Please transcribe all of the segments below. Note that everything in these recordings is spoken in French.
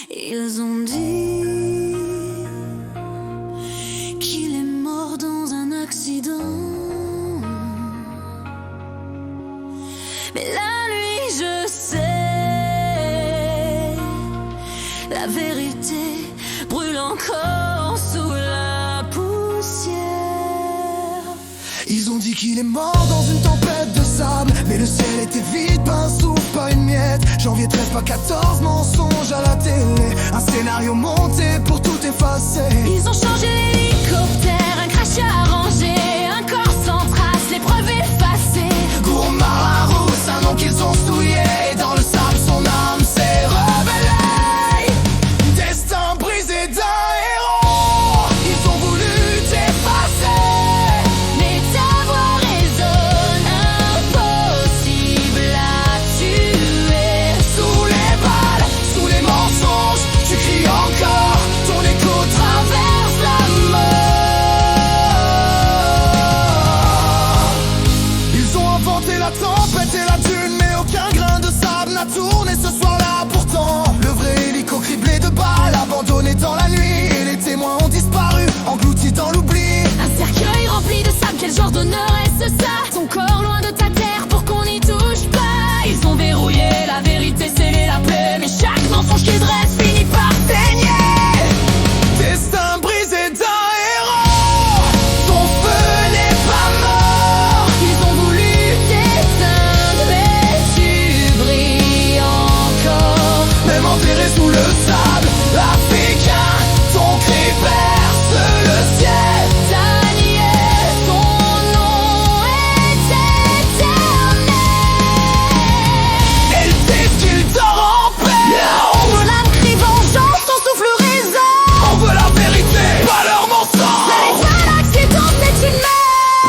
Ils ont dit qu'il est mort dans un accident, mais la nuit je sais, la vérité brûle encore sous la poussière. Ils ont dit qu'il est mort dans une tempête de sable, mais le ciel était vide, pas un souffle, pas une miette. Janvier 13, pas 14, mensonge à la télé, un scénario monté pour tout effacer. Ils ont changé l'hélicoptère, un crash arrangé, un corps sans trace, les preuves effacées. Gourmand Rousse, un nom qu'ils ont souillé, dans le sable son âme s'est rebellée. Destin brisé d'un héros, ils ont voulu t'effacer, Mais ta voix résonne, impossible à tuer. sous les balles, sous les mensonges, tu cries encore, ton écho traverse la mort. Ils ont inventé la tempête et la dune, mais aucun grain de sable n'a tourné ce soir-là. Pourtant, le vrai hélico criblé de balles, abandonné dans la nuit, et les témoins ont disparu, engloutis dans l'oubli. Un cercueil rempli de sable, quel genre d'honneur est-ce ça? Ton corps loin de ta terre pour qu'on n'y touche pas. Ils ont verrouillé la vérité, scellé la paix, mais chaque mensonge qu'ils dressent finit par saigner. Destin brisé d'un héros, ton feu n'est pas mort. Ils ont voulu t'éteindre, mais tu brilles encore. Même enterré sous le sable africain, ton cri perce le ciel. Ta nièce, ton nom est éternel. Et c'est ce qu'il dort en paix. On veut la crie vengeance, ton souffle résonne. On veut la vérité, pas leur mensonge. L'étoile accident, c'est une mer.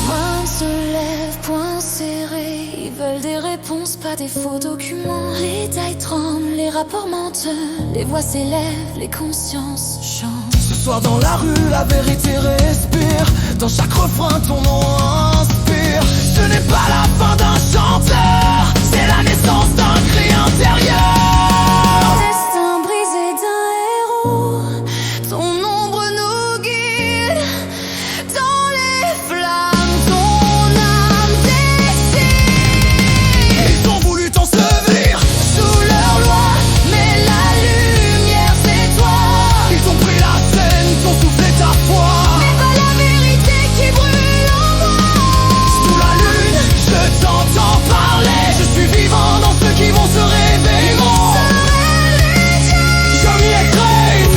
Main se lève, poing serré. Ils veulent des réponses, pas des faux documents. Les tailles tremblent, les rapports mentent. Les voix s'élèvent, les consciences chantent. Ce soir dans la rue, la vérité respire. Dans chaque refrain, ton nom inspire. Ce n'est pas la fin d'un chanteur, c'est la naissance d'un cri intérieur. Destin brisé d'un héros, ton ombre nous guide. Dans les flammes, ton âme décide. Ils ont voulu t'ensevelir Sous leur loi, mais la lumière c'est toi. Ils ont pris la scène, t'ont soufflé ta foi. Mais pas la vérité qui brûle en moi. Sous la lune, je t'entends parler. Je suis vivant dans ceux qui vont se réveiller. Je m'y écrase,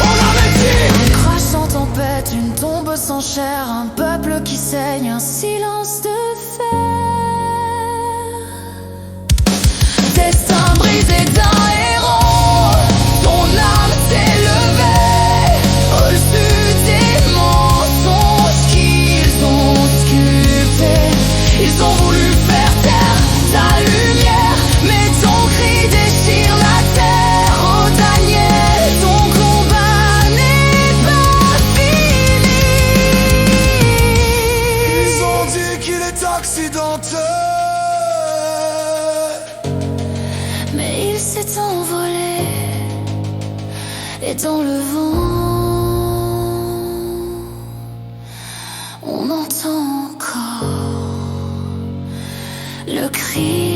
on avait dit. Un crash sans tempête, une tombe sans chair, un peuple qui saigne, un silence de fer. Destin brisé d'un héros, ton âme s'est levée au-dessus des mensonges qu'ils ont sculptés. Ils ont voulu faire taire ta lumière, mais ton cri déchire la terre. Oh Daniel, ton combat n'est pas fini. Ils ont dit qu'il est accidentel, Mais il s'est envolé, et dans le vent, on entend encore le cri